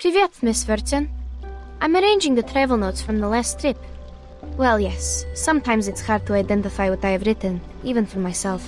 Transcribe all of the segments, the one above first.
Привет, Miss Verton. I'm arranging the travel notes from the last trip. Well, yes, sometimes it's hard to identify what I have written, even for myself.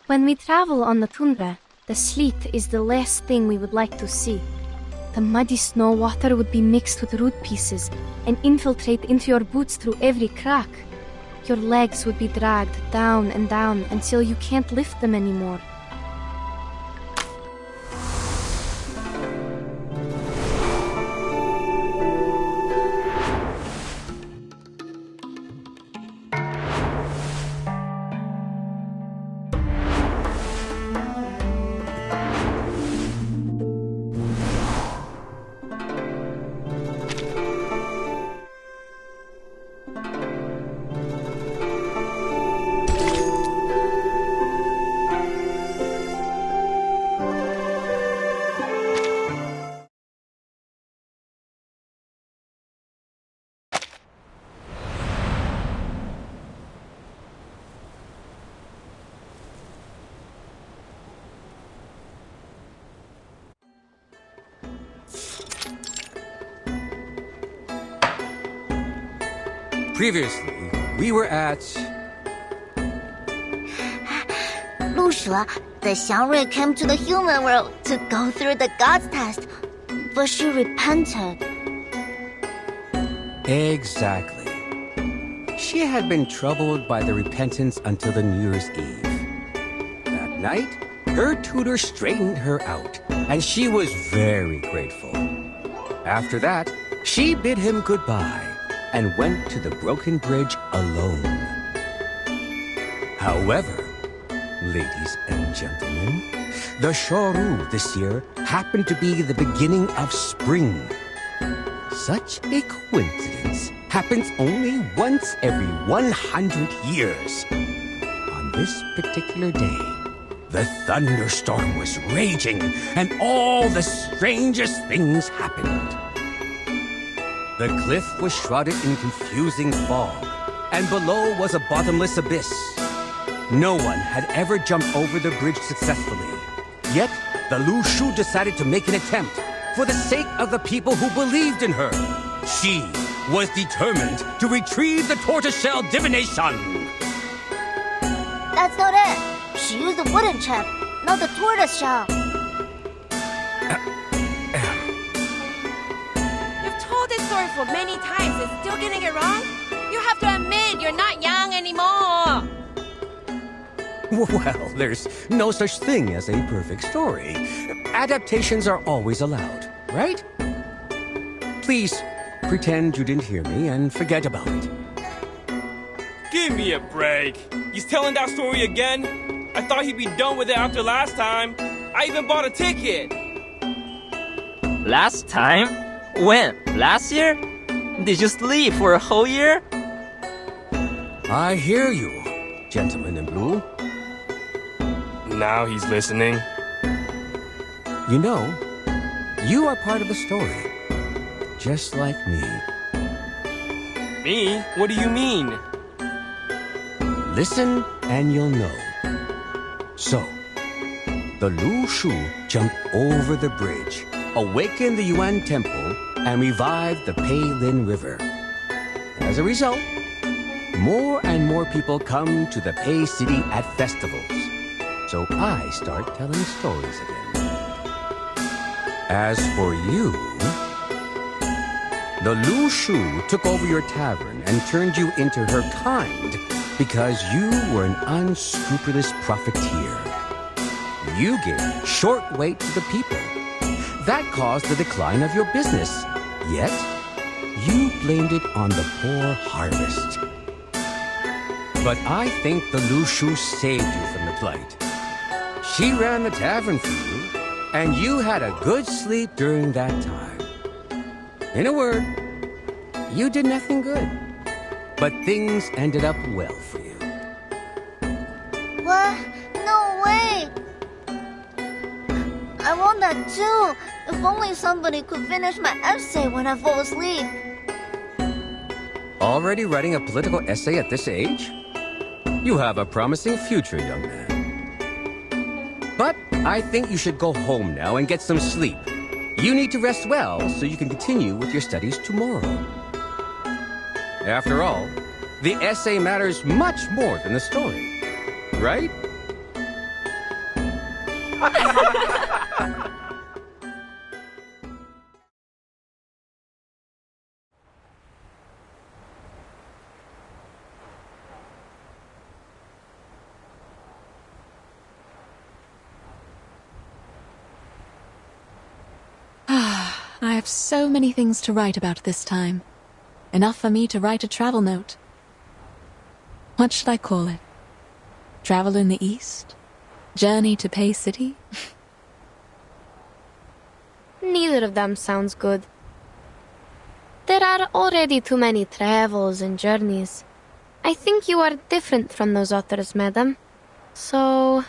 When we travel on the tundra, the sleet is the last thing we would like to see. The muddy snow water would be mixed with root pieces and infiltrate into your boots through every crack. Your legs would be dragged down and down until you can't lift them anymore. Previously, we were at... 鹿蛇, the Xiangrui came to the human world to go through the God's test, but she repented. Exactly. She had been troubled by the repentance until the New Year's Eve. That night, her tutor straightened her out, and she was very grateful. After that, she bid him goodbye and went to the broken bridge alone. However, ladies and gentlemen, the Shoru this year happened to be the beginning of spring. Such a coincidence happens only once every 100 years. On this particular day, the thunderstorm was raging and all the strangest things happened. The cliff was shrouded in confusing fog, and below was a bottomless abyss. No one had ever jumped over the bridge successfully. Yet, the Lu Shu decided to make an attempt for the sake of the people who believed in her. She was determined to retrieve the tortoiseshell divination. That's not it. She used the wooden chip, not the tortoise shell. Story for many times and still getting it wrong? You have to admit you're not young anymore. Well, there's no such thing as a perfect story. Adaptations are always allowed, right? Please, pretend you didn't hear me and forget about it. Give me a break. He's telling that story again? I thought he'd be done with it after last time. I even bought a ticket. Last time? When? Last year? Did you sleep for a whole year? I hear you, gentleman in blue. Now he's listening. You know, you are part of the story, just like me. Me? What do you mean? Listen and you'll know. So, the Lu Shu jumped over the bridge, awakened the Yuan Temple, and revived the Peilin River. As a result, more and more people come to the Pei City at festivals. So I start telling stories again. As for you, the Lu Shu took over your tavern and turned you into her kind because you were an unscrupulous profiteer. You gave short weight to the people. That caused the decline of your business. Yet, you blamed it on the poor harvest. But I think the Lu Shu saved you from the plight. She ran the tavern for you, and you had a good sleep during that time. In a word, you did nothing good. But things ended up well for you. What? No way! I want that too. If only somebody could finish my essay when I fall asleep. Already writing a political essay at this age? You have a promising future, young man. But I think you should go home now and get some sleep. You need to rest well so you can continue with your studies tomorrow. After all, the essay matters much more than the story, right? I have so many things to write about this time. Enough for me to write a travel note. What should I call it? Travel in the East? Journey to Pei City? Neither of them sounds good. There are already too many travels and journeys. I think you are different from those authors, madam. So...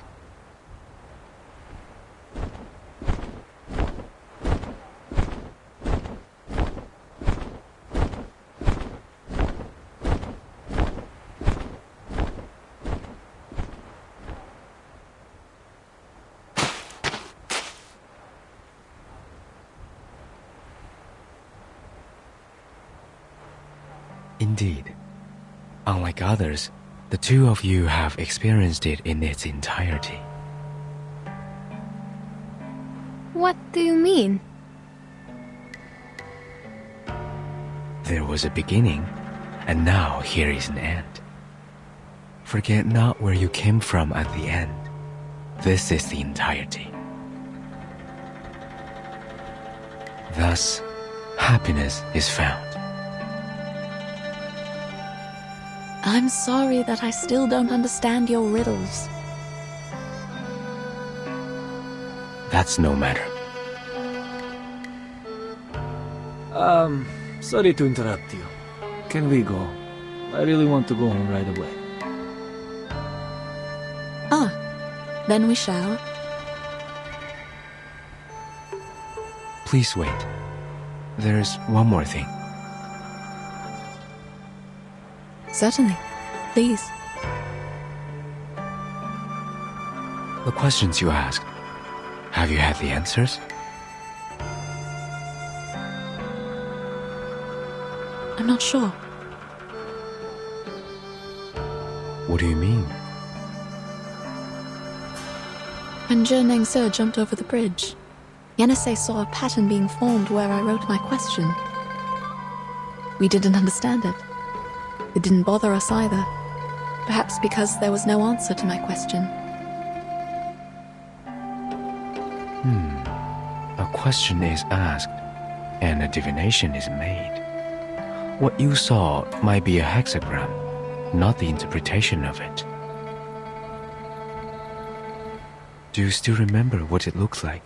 Indeed. Unlike others, the two of you have experienced it in its entirety. What do you mean? There was a beginning, and now here is an end. Forget not where you came from at the end. This is the entirety. Thus, happiness is found. I'm sorry that I still don't understand your riddles. That's no matter. Sorry to interrupt you. Can we go? I really want to go home right away. Ah, then we shall. Please wait. There's one more thing. Certainly. Please. The questions you asked, have you had the answers? I'm not sure. What do you mean? When Zhe Nengse jumped over the bridge, Yenisei saw a pattern being formed where I wrote my question. We didn't understand it. It didn't bother us either. Perhaps because there was no answer to my question. A question is asked, and a divination is made. What you saw might be a hexagram, not the interpretation of it. Do you still remember what it looks like?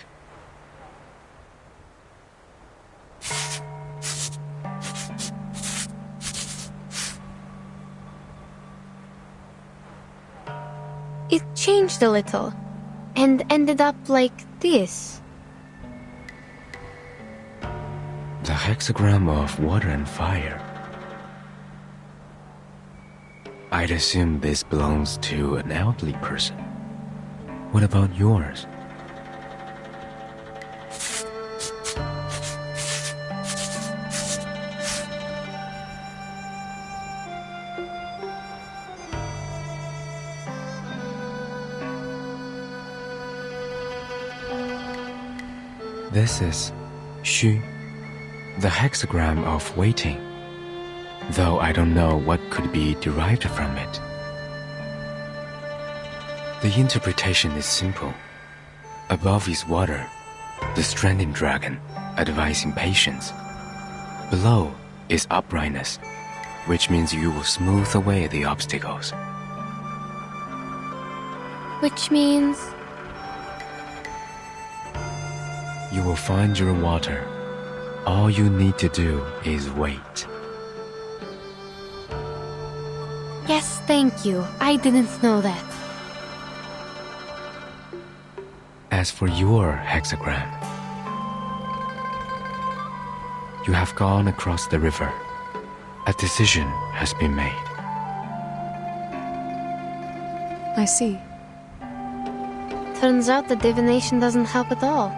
It changed a little, and ended up like this. The hexagram of water and fire. I'd assume this belongs to an elderly person. What about yours? This is Xu, the hexagram of waiting, though I don't know what could be derived from it. The interpretation is simple. Above is water, the stranding dragon, advising patience. Below is uprightness, which means you will smooth away the obstacles. Which means... You will find your water. All you need to do is wait. Yes, thank you. I didn't know that. As for your hexagram, you have gone across the river. A decision has been made. I see. Turns out the divination doesn't help at all.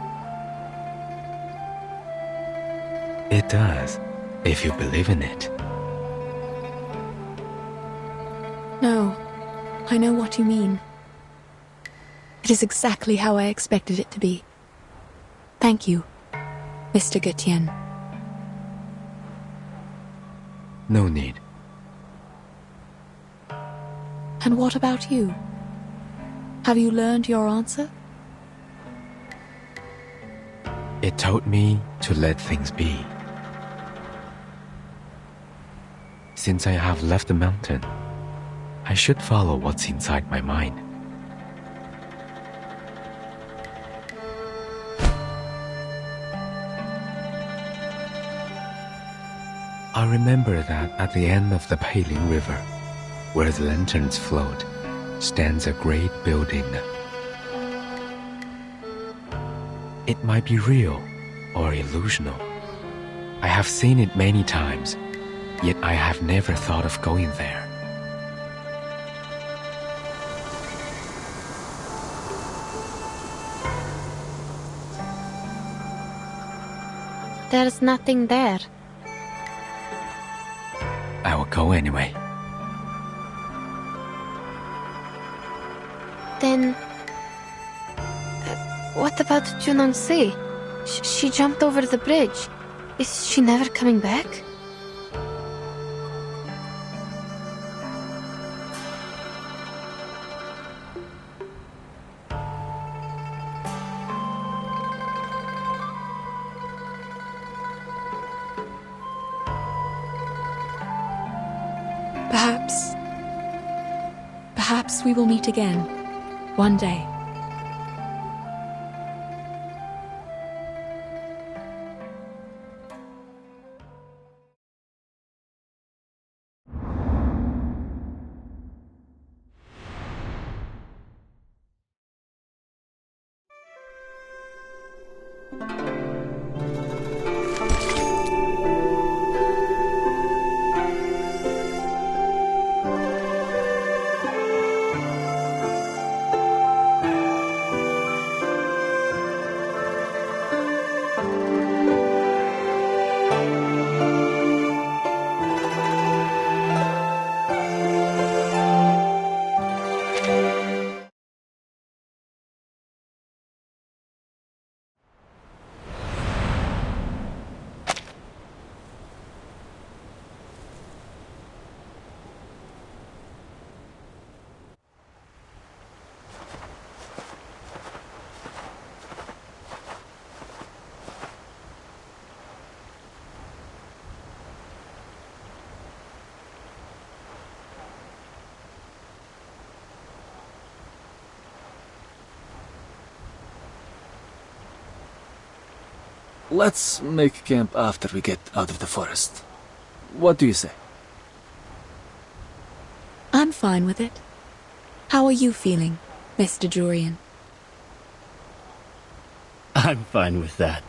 It does, if you believe in it. No, I know what you mean. It is exactly how I expected it to be. Thank you, Mr. Gutian. No need. And what about you? Have you learned your answer? It told me to let things be. Since I have left the mountain, I should follow what's inside my mind. I remember that at the end of the Peiling River, where the lanterns float, stands a great building. It might be real or illusional. I have seen it many times, yet I have never thought of going there. There's nothing there. I will go anyway. Then... what about Junonsi? She jumped over the bridge. Is she never coming back? Perhaps we will meet again, one day. Let's make camp after we get out of the forest. What do you say? I'm fine with it. How are you feeling, Mr. Jurian? I'm fine with that.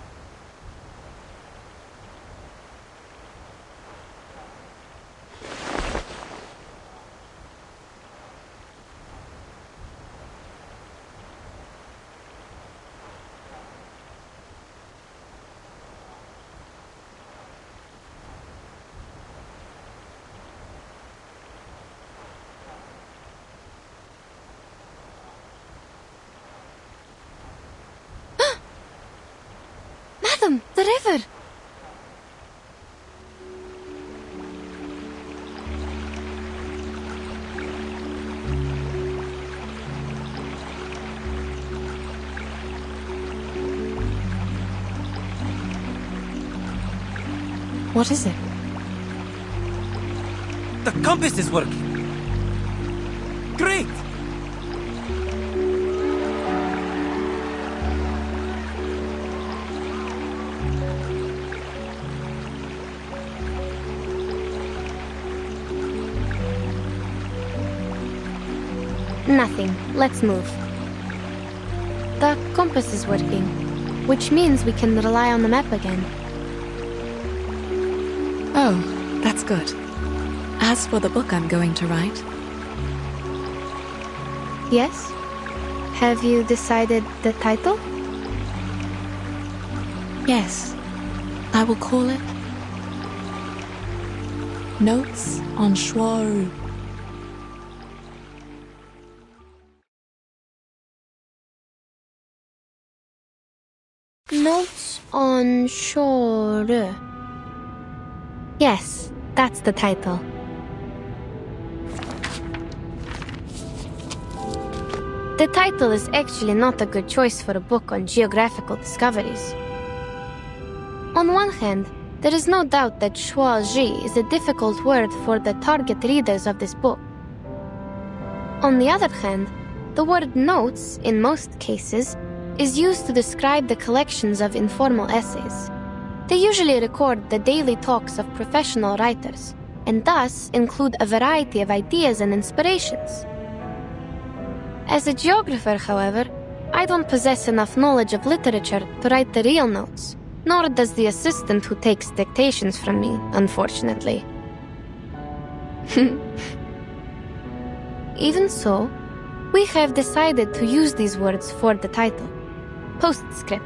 Adam, the river! What is it? The compass is working! Great! Nothing. Let's move. The compass is working, which means we can rely on the map again. Oh, that's good. As for the book I'm going to write... Yes? Have you decided the title? Yes. I will call it... Notes on Shuaru. Notes on Shore. Yes, that's the title. The title is actually not a good choice for a book on geographical discoveries. On one hand, there is no doubt that Shuaji is a difficult word for the target readers of this book. On the other hand, the word notes, in most cases, is used to describe the collections of informal essays. They usually record the daily talks of professional writers, and thus include a variety of ideas and inspirations. As a geographer, however, I don't possess enough knowledge of literature to write the real notes, nor does the assistant who takes dictations from me, unfortunately. Even so, we have decided to use these words for the title. Postscript.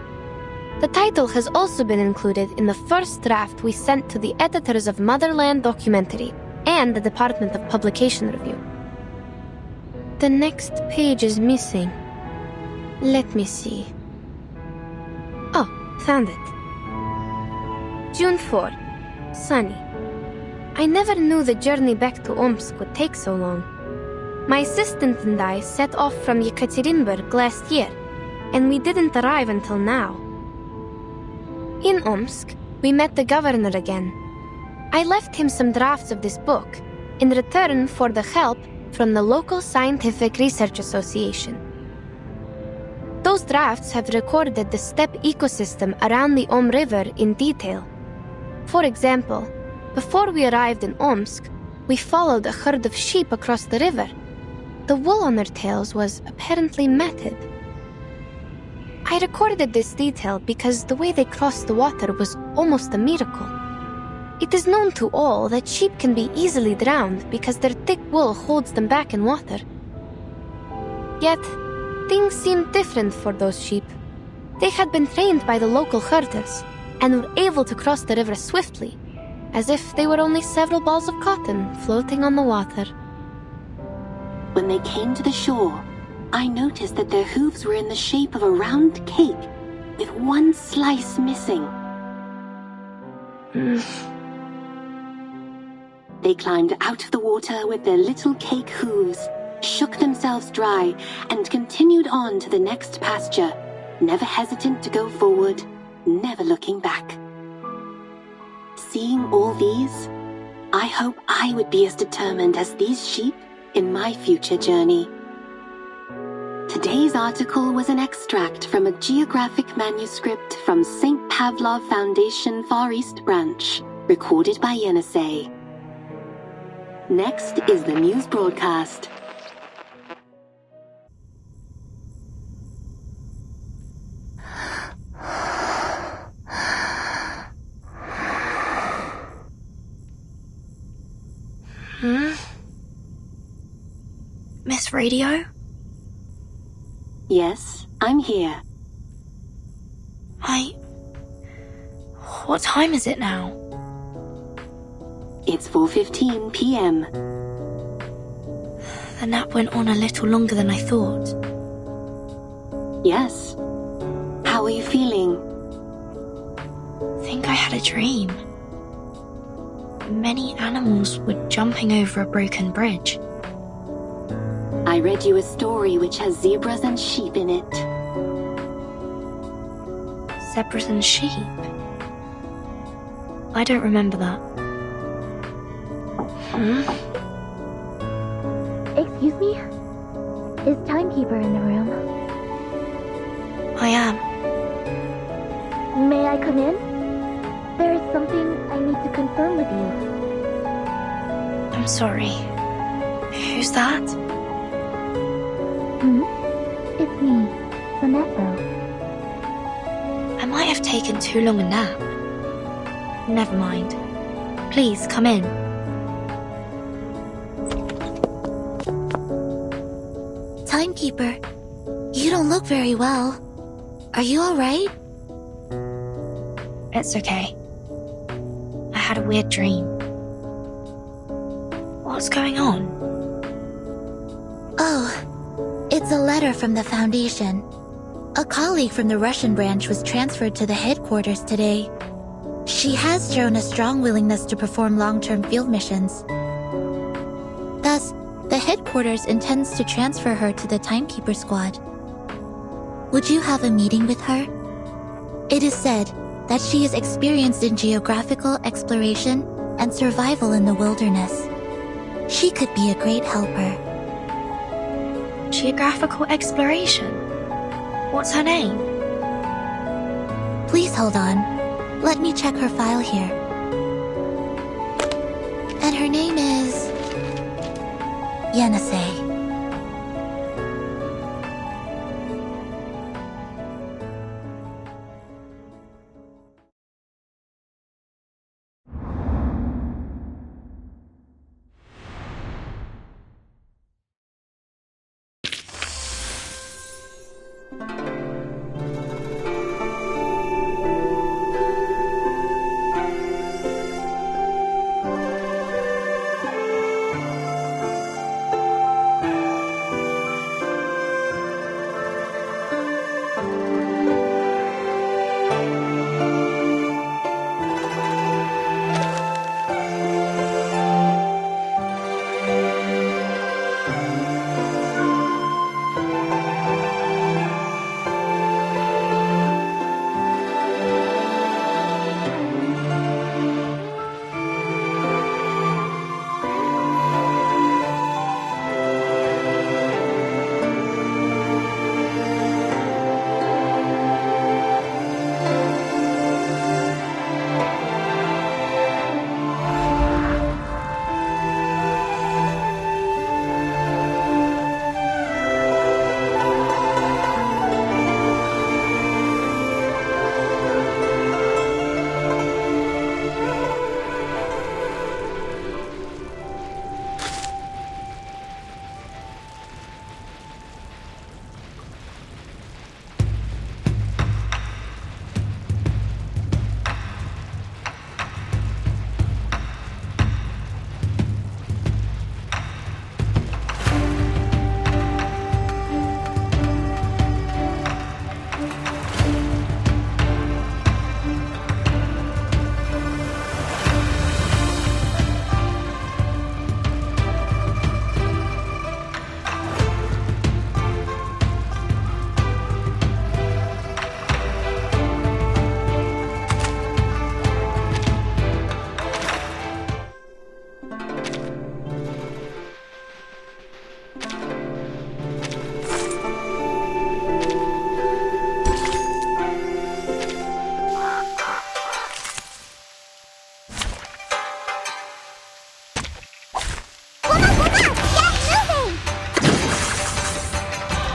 The title has also been included in the first draft we sent to the editors of Motherland Documentary and the Department of Publication Review. The next page is missing. Let me see. Oh, found it. June 4. Sunny. I never knew the journey back to Omsk would take so long. My assistant and I set off from Yekaterinburg last year, and we didn't arrive until now. In Omsk, we met the governor again. I left him some drafts of this book in return for the help from the local Scientific Research Association. Those drafts have recorded the steppe ecosystem around the Om River in detail. For example, before we arrived in Omsk, we followed a herd of sheep across the river. The wool on their tails was apparently matted. I recorded this detail because the way they crossed the water was almost a miracle. It is known to all that sheep can be easily drowned because their thick wool holds them back in water. Yet, things seemed different for those sheep. They had been trained by the local herders and were able to cross the river swiftly, as if they were only several balls of cotton floating on the water. When they came to the shore, I noticed that their hooves were in the shape of a round cake, with one slice missing. They climbed out of the water with their little cake hooves, shook themselves dry, and continued on to the next pasture, never hesitant to go forward, never looking back. Seeing all these, I hope I would be as determined as these sheep in my future journey. Today's article was an extract from a geographic manuscript from St. Pavlov Foundation Far East Branch, recorded by Yenisei. Next is the news broadcast. Miss Radio? Yes, I'm here. What time is it now? It's 4:15 p.m. The nap went on a little longer than I thought. Yes. How are you feeling? think I had a dream. Many animals were jumping over a broken bridge. I read you a story which has zebras and sheep in it. Zebras and sheep? I don't remember that. Excuse me? Is Timekeeper in the room? I am. May I come in? There is something I need to confirm with you. I'm sorry. Who's that? It's me, Sonetto. I might have taken too long a nap. Never mind. Please, come in. Timekeeper, you don't look very well. Are you alright? It's okay. I had a weird dream. What's going on? Oh, it's a letter from the Foundation. A colleague from the Russian branch was transferred to the headquarters today. She has shown a strong willingness to perform long-term field missions. Thus, the headquarters intends to transfer her to the Timekeeper squad. Would you have a meeting with her? It is said that she is experienced in geographical exploration and survival in the wilderness. She could be a great helper. Geographical exploration? What's her name? Please hold on. Let me check her file here. And her name is... Yenisei.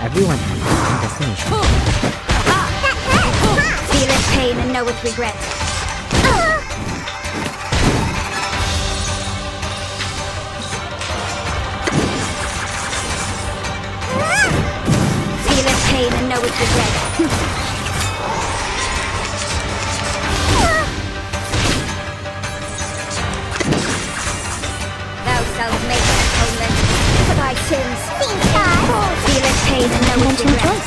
Everyone has a destination. Feel its pain and know its regret. Feel its pain and know its regret. Thou shalt make atonement for thy sins. Feel its pain and know its regret.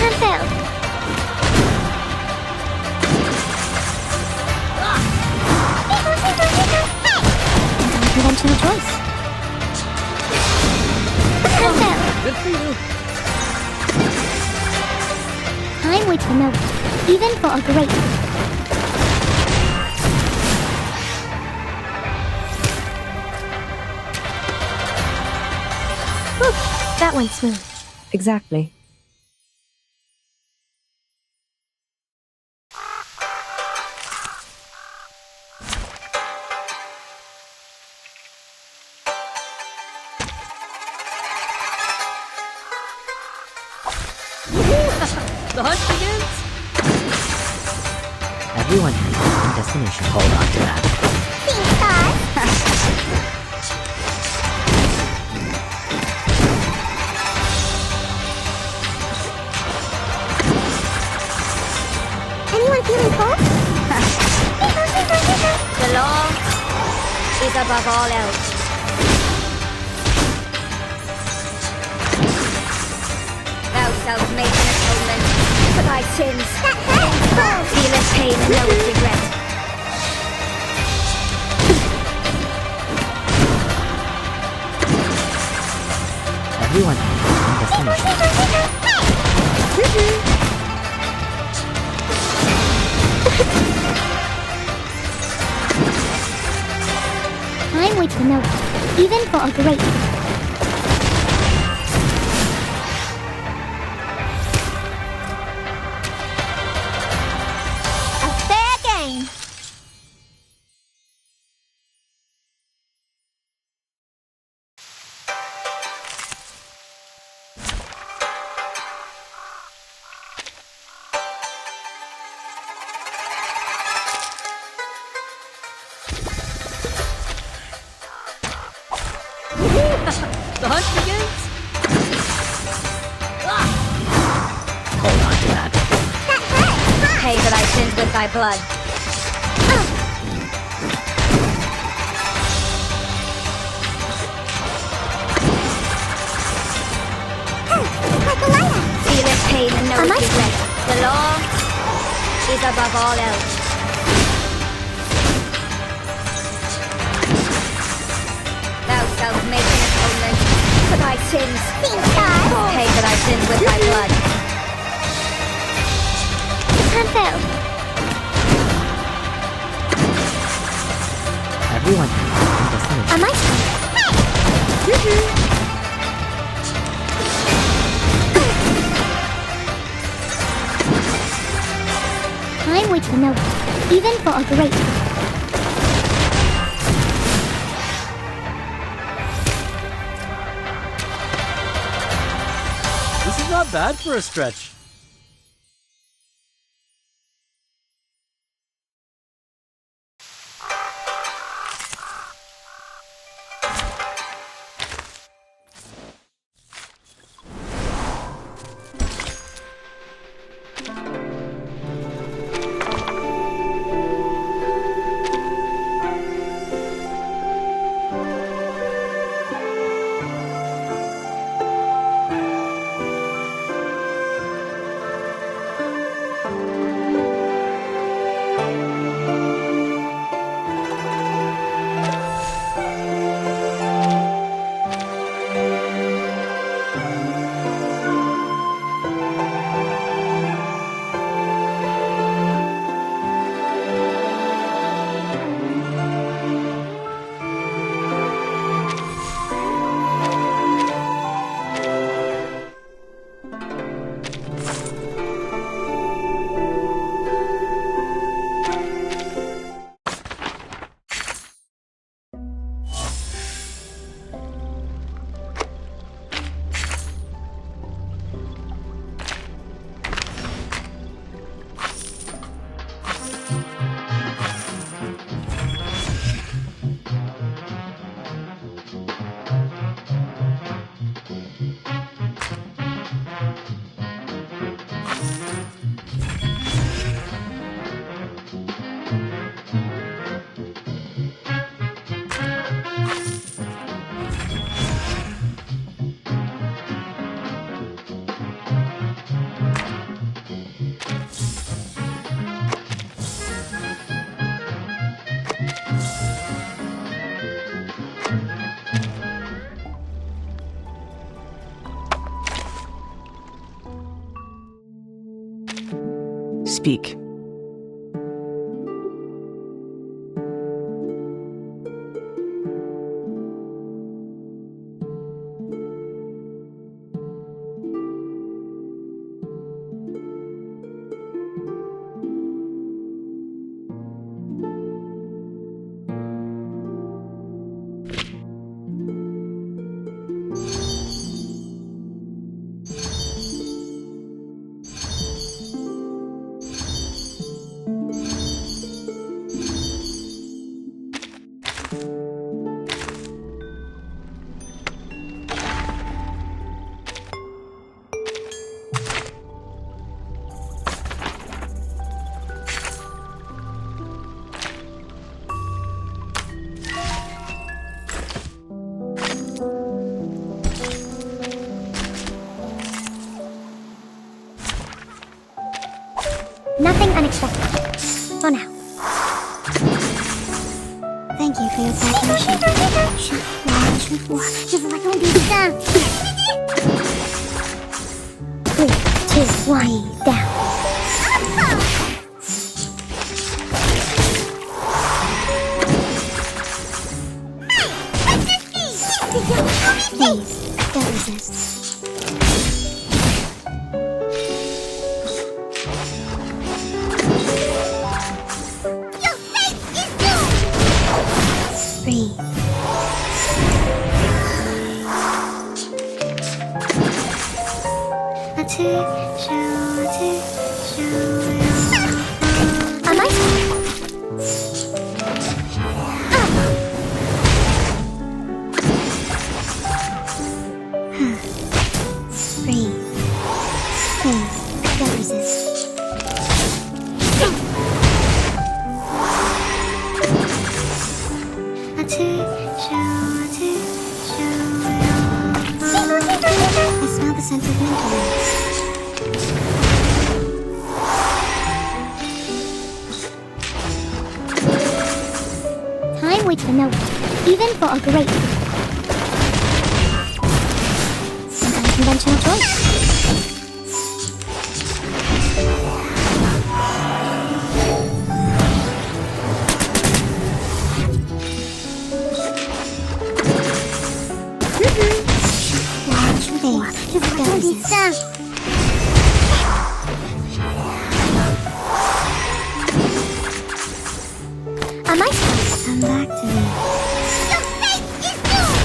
Can't fail. Time waits for no one, even for a great one. Whew, that went smooth. Exactly. The hunt begins? Everyone has their own destination. Hold on to that. Anyone feeling cold? The law is above all else. Thou shalt make an atonement for thy sins. Feeleth pain and knoweth regret. Everyone has their own destination. Time waits for no one, even for a great one. A fair game. The hunt begins? Hold on to that. Pay for thy sins with thy blood. Feeleth pain and knoweth regret. The law is above all else. Thou shalt make an atonement for thy sins. Pay for thy sins with thy blood. Time failed. Everyone has their own destination. Am I Time waits for no one, even for a great one. This is not bad for a stretch. speak. Nothing unexpected. For now. Thank you for your cooperation. 3, 2, 1, down. Please, don't resist. Breathe. Am I? Breathe. Please, don't resist. I smell the scent of mental. Time waits for no one, even for a great one. An unconventional choice. Am I? Come back to me. Your fate is doomed!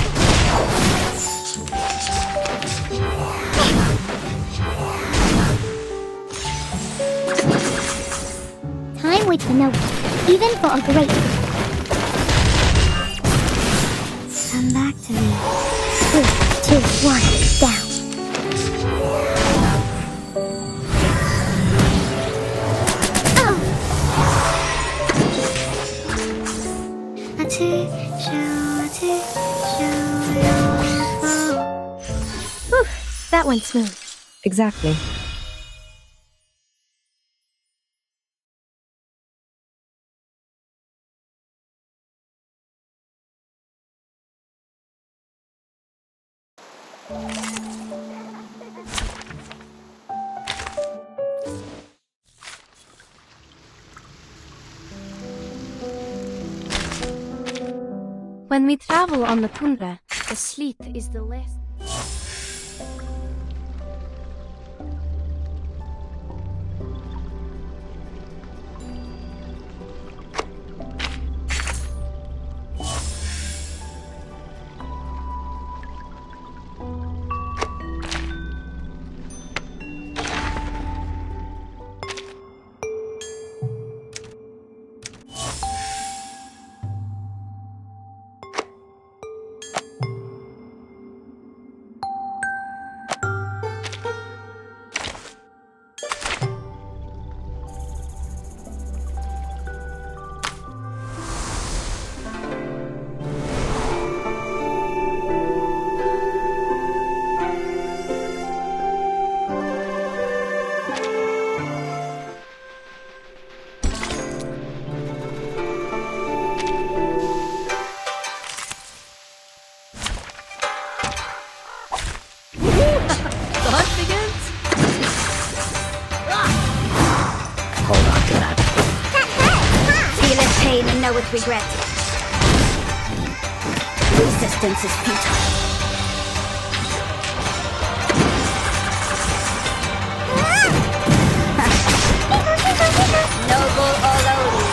Time waits for no one, even for a great one. Come back to me. 3, 2, 1, down. Whew, that went smooth. Exactly. When we travel on the tundra, the sleet is the less. know with regret. Resistance is futile. Noble Olodi,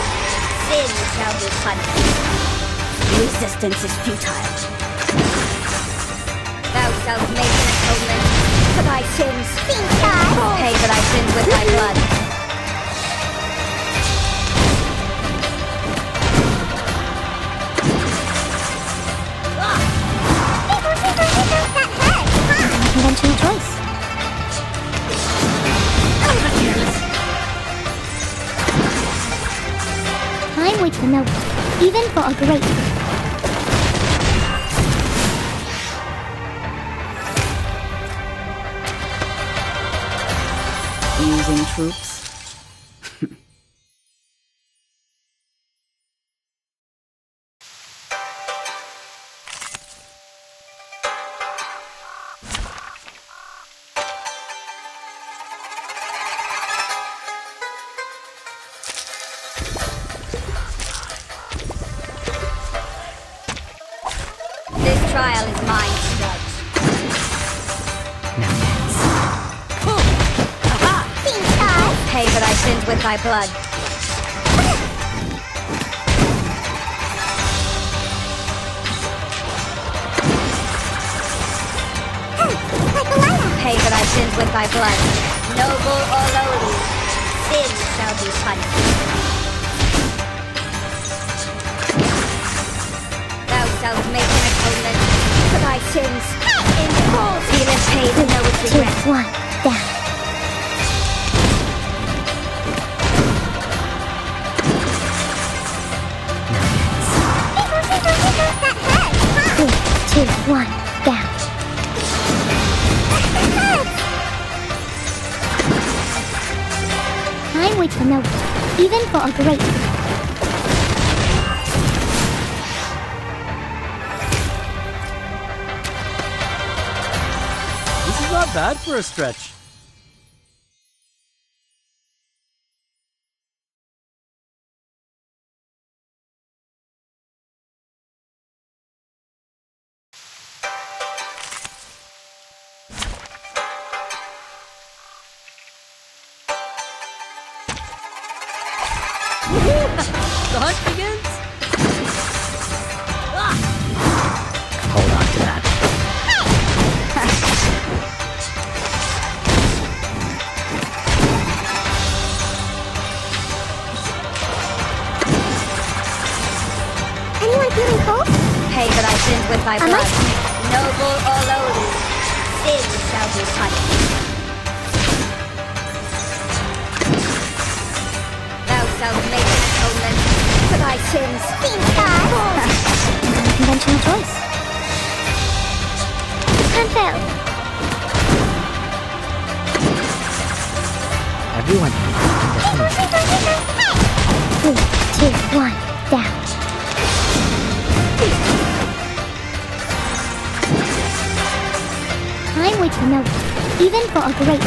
sin shall be punished. Resistance is futile. Thou shalt make an atonement for thy sins. Pay for thy sins with thy blood. Conventional choice. Time waits for no one, even for a great. Using troops. This trial is mine to judge. Now dance. Pay for thy sins with thy blood. Pay for thy sins with thy blood. Noble Olodi, sin shall be punished. Thou shalt make an atonement for thy sins. In full, feeleth pain and knoweth regret. 2, 1, down. Three, 2, 1, down. Time waits for no one, even for a great. This is not bad for a stretch. The hunt begins? Hold on to that. Anyone feeling cold? Pay for thy sins with thy blood. Noble Olodi, sin shall be punished. Thou shalt make an atonement for thy sins. Conventional choice. Time failed. Everyone, destination. 3, 2, 1, down. Time waits for no one, even for a great.